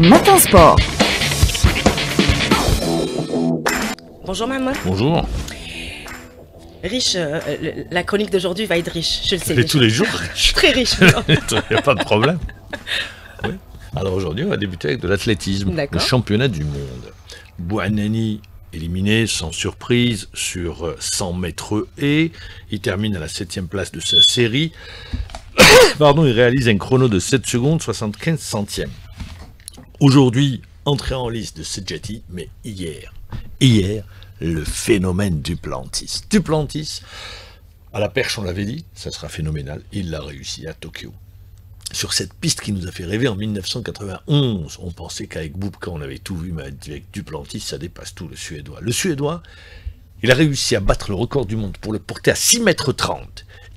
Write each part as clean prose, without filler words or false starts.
Matin Sport. Bonjour maman. Bonjour. Riche, la chronique d'aujourd'hui va être riche, je le sais. Mais tous les jours, Très riche. il n'y a pas de problème. Oui. Alors aujourd'hui, on va débuter avec de l'athlétisme, le championnat du monde. Bouhanani éliminé sans surprise sur 100 mètres haies. Il termine à la 7e place de sa série. Pardon, il réalise un chrono de 7 secondes 75 centièmes. Aujourd'hui, entrée en liste de Sedjati, mais hier, le phénomène Duplantis. Duplantis, à la perche, on l'avait dit, ça sera phénoménal. Il l'a réussi à Tokyo. Sur cette piste qui nous a fait rêver en 1991, on pensait qu'avec Bubka, on avait tout vu, mais avec Duplantis, ça dépasse tout, le Suédois. Le Suédois, il a réussi à battre le record du monde pour le porter à 6,30 mètres.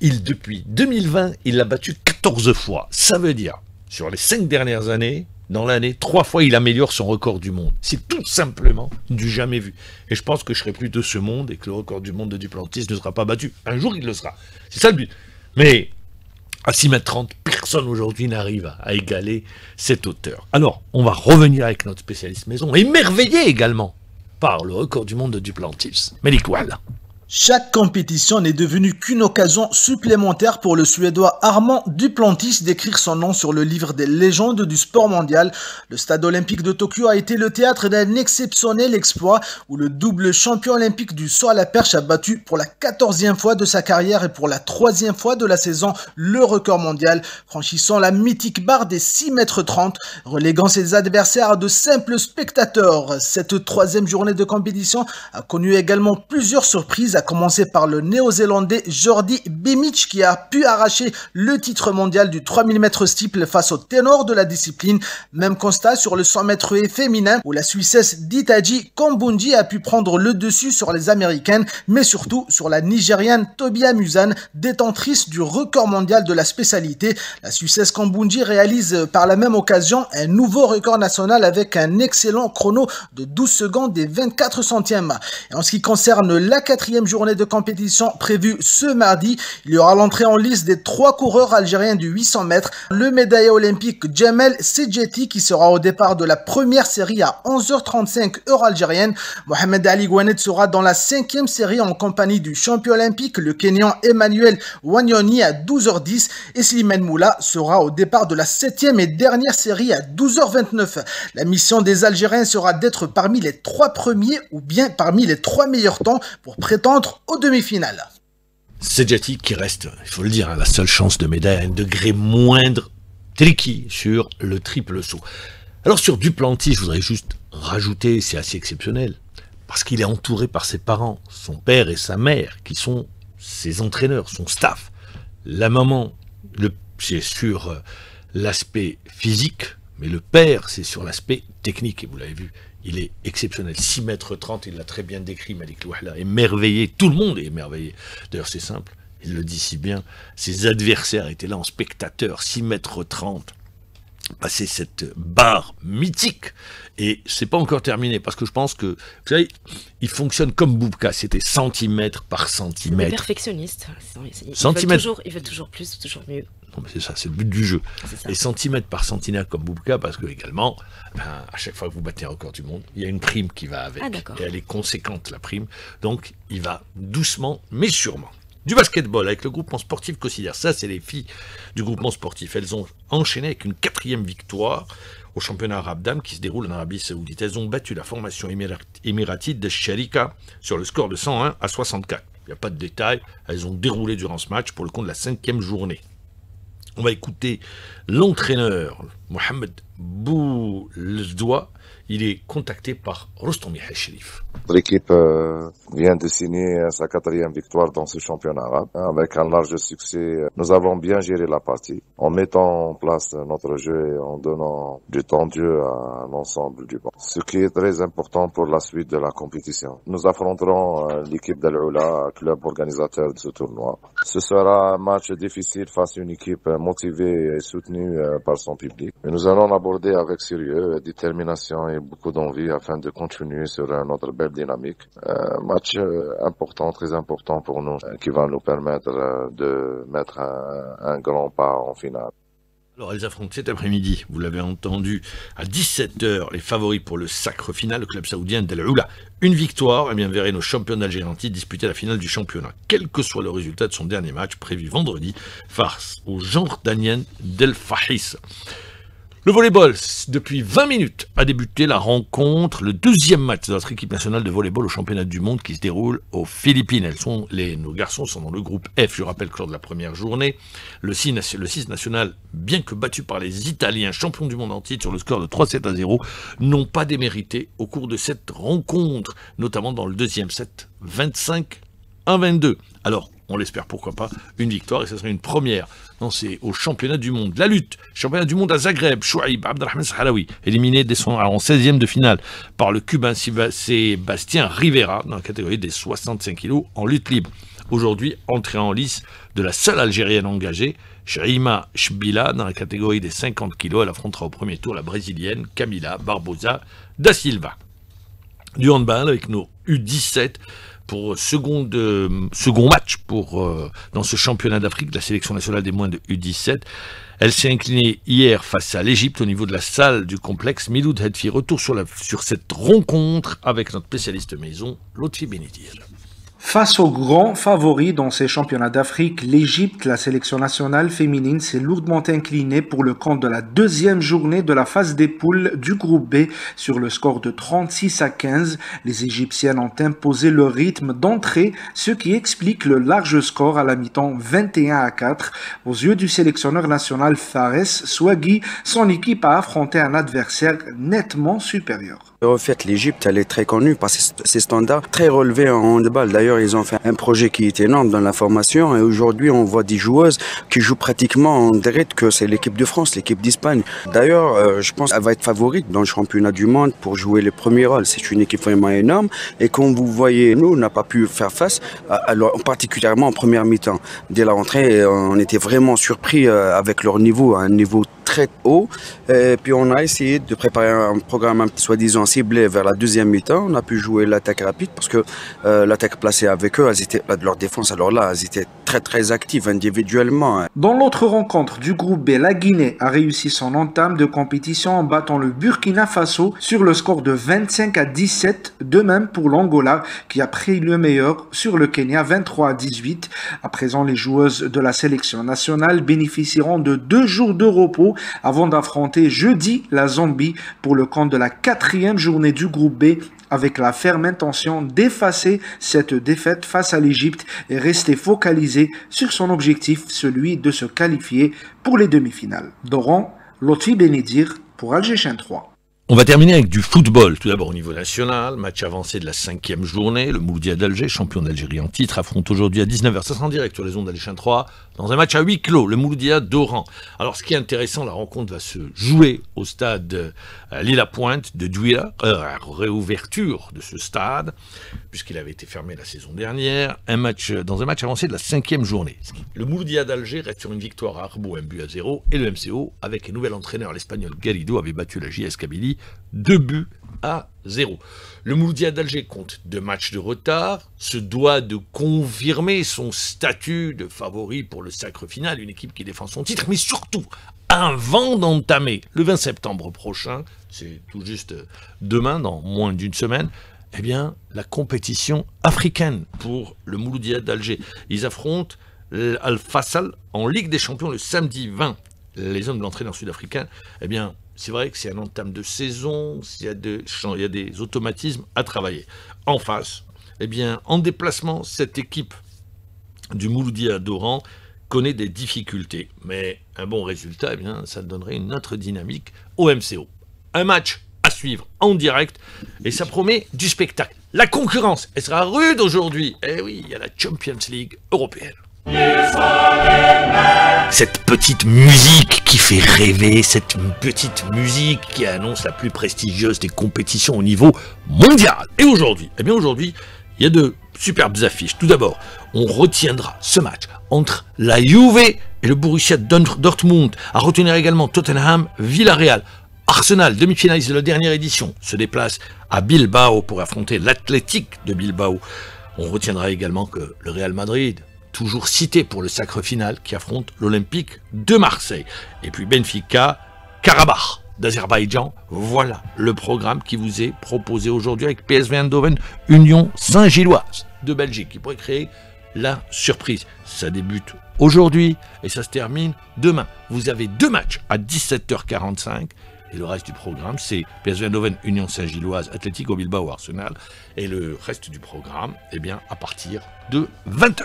Depuis 2020, il l'a battu 14 fois. Ça veut dire, sur les 5 dernières années, dans l'année, 3 fois, il améliore son record du monde. C'est tout simplement du jamais vu. Et je pense que je serai plus de ce monde et que le record du monde de Duplantis ne sera pas battu. Un jour, il le sera. C'est ça le but. Mais à 6,30 mètres, personne aujourd'hui n'arrive à égaler cette hauteur. Alors, on va revenir avec notre spécialiste maison, émerveillé également par le record du monde de Duplantis. Melik Wahla. Chaque compétition n'est devenue qu'une occasion supplémentaire pour le Suédois Armand Duplantis d'écrire son nom sur le livre des légendes du sport mondial. Le stade olympique de Tokyo a été le théâtre d'un exceptionnel exploit où le double champion olympique du saut à la perche a battu pour la 14e fois de sa carrière et pour la 3e fois de la saison le record mondial, franchissant la mythique barre des 6,30 mètres, reléguant ses adversaires à de simples spectateurs. Cette 3e journée de compétition a connu également plusieurs surprises, à commencer par le néo-zélandais Jordi Bemic qui a pu arracher le titre mondial du 3000 mètres steeple face au ténor de la discipline. Même constat sur le 100 mètres haies féminin où la Suissesse Ditaji Kambundji a pu prendre le dessus sur les Américaines, mais surtout sur la Nigériane Tobia Musan, détentrice du record mondial de la spécialité. La Suissesse Kambundji réalise par la même occasion un nouveau record national avec un excellent chrono de 12 secondes et 24 centièmes. Et en ce qui concerne la 4e journée de compétition prévue ce mardi, il y aura l'entrée en liste des 3 coureurs algériens du 800 mètres. Le médaillé olympique Djamel Sedjati qui sera au départ de la première série à 11h35 heure algérienne. Mohamed Ali Gouanet sera dans la 5e série en compagnie du champion olympique, le Kenyan Emmanuel Wanyoni à 12h10 et Slimane Moula sera au départ de la 7e et dernière série à 12h29. La mission des Algériens sera d'être parmi les 3 premiers ou bien parmi les 3 meilleurs temps pour prétendre aux demi-finales. Sedjati qui reste, il faut le dire, la seule chance de médaille à un degré moindre, tricky sur le triple saut. Alors sur Duplantis, je voudrais juste rajouter, c'est assez exceptionnel, parce qu'il est entouré par ses parents, son père et sa mère, qui sont ses entraîneurs, son staff. La maman, c'est sur l'aspect physique, mais le père, c'est sur l'aspect technique, et vous l'avez vu, il est exceptionnel. 6,30 mètres, il l'a très bien décrit, Melik Wahla, émerveillé, tout le monde est émerveillé. D'ailleurs, c'est simple, il le dit si bien, ses adversaires étaient là en spectateurs, 6,30 mètres, passer cette barre mythique, et c'est pas encore terminé, parce que je pense que, vous savez, il fonctionne comme Bubka, c'était centimètre par centimètre. Il est perfectionniste, il veut toujours plus, toujours mieux. Non, mais c'est ça, c'est le but du jeu. Et centimètre par centimètre comme Bubka, parce que également, à chaque fois que vous battez un record du monde, il y a une prime qui va avec. Et elle est conséquente, la prime. Donc, il va doucement, mais sûrement. Du basketball avec le groupement sportif Cossidère. Ça, c'est les filles du groupement sportif. Elles ont enchaîné avec une 4e victoire au championnat arabe dames qui se déroule en Arabie Saoudite. Elles ont battu la formation émiratite de Sharika sur le score de 101 à 64. Il n'y a pas de détails. Elles ont déroulé durant ce match pour le compte de la 5e journée. On va écouter l'entraîneur Mohamed Bouldoua. Il est contacté par Rostomi Hachrif. L'équipe vient de signer sa 4e victoire dans ce championnat arabe. Avec un large succès, nous avons bien géré la partie en mettant en place notre jeu et en donnant du temps de jeu à l'ensemble du banc. Ce qui est très important pour la suite de la compétition. Nous affronterons l'équipe d'Al-Oula, club organisateur de ce tournoi. Ce sera un match difficile face à une équipe motivée et soutenue par son public. Mais nous allons l'aborder avec sérieux, détermination et beaucoup d'envie afin de continuer sur notre belle dynamique. Match important, très important pour nous, qui va nous permettre de mettre un grand pas en finale. Alors elles affrontent cet après-midi, vous l'avez entendu, à 17h, les favoris pour le sacre final, le club saoudien d'Al Oula. Une victoire, verrait nos champions d'Algérie disputer la finale du championnat, quel que soit le résultat de son dernier match, prévu vendredi, face aux Jordaniennes d'El Fahis. Le volleyball, depuis 20 minutes, a débuté la rencontre, le deuxième match de notre équipe nationale de volleyball au championnat du monde qui se déroule aux Philippines. Nos garçons sont dans le groupe F. Je rappelle que lors de la première journée, le 6 national, bien que battu par les Italiens, champions du monde en titre sur le score de 3-7-0, n'ont pas démérité au cours de cette rencontre, notamment dans le deuxième set, 25-22. Alors, on l'espère, pourquoi pas, une victoire, et ce serait une première. Non, c'est au championnat du monde. La lutte, championnat du monde à Zagreb, Chouaib Abdelrahman Sahraoui, éliminé en 16e de finale par le Cubain Sébastien Rivera, dans la catégorie des 65 kg en lutte libre. Aujourd'hui, entrée en lice de la seule Algérienne engagée, Shrima Shbila, dans la catégorie des 50 kg. Elle affrontera au premier tour la Brésilienne Camila Barbosa da Silva. Du handball avec nos U17, pour second match dans ce championnat d'Afrique de la sélection nationale des moins de U17. Elle s'est inclinée hier face à l'Égypte au niveau de la salle du complexe Miloud Hedfi. Retour sur cette rencontre avec notre spécialiste maison, Lotfi Benedir. Face aux grands favoris dans ces championnats d'Afrique, l'Égypte, la sélection nationale féminine, s'est lourdement inclinée pour le compte de la deuxième journée de la phase des poules du groupe B sur le score de 36-15. Les Égyptiennes ont imposé le rythme d'entrée, ce qui explique le large score à la mi-temps 21-4. Aux yeux du sélectionneur national Fares Swaghi, son équipe a affronté un adversaire nettement supérieur. En fait, l'Égypte, elle est très connue par ses standards très relevés en handball. D'ailleurs, ils ont fait un projet qui est énorme dans la formation et aujourd'hui, on voit des joueuses qui jouent pratiquement en direct que c'est l'équipe de France, l'équipe d'Espagne. D'ailleurs, je pense qu'elle va être favorite dans le championnat du monde pour jouer les premiers rôles. C'est une équipe vraiment énorme et comme vous voyez, nous, on n'a pas pu faire face, particulièrement en première mi-temps. Dès la rentrée, on était vraiment surpris avec leur niveau, un niveau très haut. Et puis on a essayé de préparer un programme soi-disant ciblé vers la deuxième mi-temps. On a pu jouer l'attaque rapide parce que l'attaque placée avec eux, leur défense, alors là, elles étaient très actives individuellement. Dans l'autre rencontre du groupe B, la Guinée a réussi son entame de compétition en battant le Burkina Faso sur le score de 25-17. De même pour l'Angola qui a pris le meilleur sur le Kenya 23-18. À présent, les joueuses de la sélection nationale bénéficieront de 2 jours de repos avant d'affronter jeudi la Zambie pour le compte de la 4e journée du groupe B, avec la ferme intention d'effacer cette défaite face à l'Égypte et rester focalisé sur son objectif, celui de se qualifier pour les demi-finales. Doran, Lotfi Benedir pour Alger Chaîne 3. On va terminer avec du football. Tout d'abord au niveau national, match avancé de la 5e journée. Le Mouloudia d'Alger, champion d'Algérie en titre, affronte aujourd'hui à 19h. Ça sera en direct sur les ondes d'Alger Chaîne 3, dans un match à huis clos, le Mouloudia d'Oran. Alors ce qui est intéressant, la rencontre va se jouer au stade Lille-la-Pointe de Douira, réouverture de ce stade, puisqu'il avait été fermé la saison dernière, dans un match avancé de la 5e journée. Le Mouloudia d'Alger reste sur une victoire à Arbou, 1-0, et le MCO, avec un nouvel entraîneur, l'Espagnol Garrido, avait battu la JS Kabylie 2-0. Le Mouloudia d'Alger compte 2 matchs de retard, se doit de confirmer son statut de favori pour le sacre final, une équipe qui défend son titre, mais surtout avant d'entamer le 20 septembre prochain, c'est tout juste demain, dans moins d'une semaine, eh bien, la compétition africaine pour le Mouloudia d'Alger. Ils affrontent Al-Fassal en Ligue des Champions le samedi 20. Les hommes de l'entraîneur sud-africain, eh bien, c'est vrai que c'est un entame de saison, il y a des automatismes à travailler. En face, eh bien, en déplacement, cette équipe du Mouloudia d'Oran connaît des difficultés. Mais un bon résultat, eh bien, ça donnerait une autre dynamique au MCO. Un match à suivre en direct et ça promet du spectacle. La concurrence, elle sera rude aujourd'hui. Eh oui, il y a la Champions League européenne. Cette petite musique qui fait rêver, cette petite musique qui annonce la plus prestigieuse des compétitions au niveau mondial. Et aujourd'hui, eh bien aujourd'hui, il y a de superbes affiches. Tout d'abord, on retiendra ce match entre la Juve et le Borussia Dortmund. À retenir également Tottenham, Villarreal. Arsenal, demi-finaliste de la dernière édition, se déplace à Bilbao pour affronter l'Athletic de Bilbao. On retiendra également que le Real Madrid toujours cité pour le sacre final qui affronte l'Olympique de Marseille. Et puis Benfica, Karabakh d'Azerbaïdjan. Voilà le programme qui vous est proposé aujourd'hui avec PSV Eindhoven, Union Saint-Gilloise de Belgique, qui pourrait créer la surprise. Ça débute aujourd'hui et ça se termine demain. Vous avez 2 matchs à 17h45 et le reste du programme, c'est PSV Eindhoven, Union Saint-Gilloise, Atlético Bilbao, Arsenal, et le reste du programme, eh bien, à partir de 20h.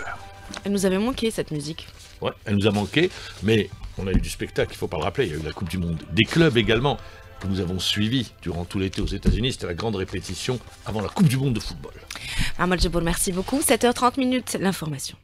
Elle nous avait manqué cette musique. Ouais, elle nous a manqué, mais on a eu du spectacle, il ne faut pas le rappeler. Il y a eu la Coupe du Monde des clubs également, que nous avons suivi durant tout l'été aux États-Unis. C'était la grande répétition avant la Coupe du Monde de football. Ahmad Jabbour, merci beaucoup. 7h30, l'information.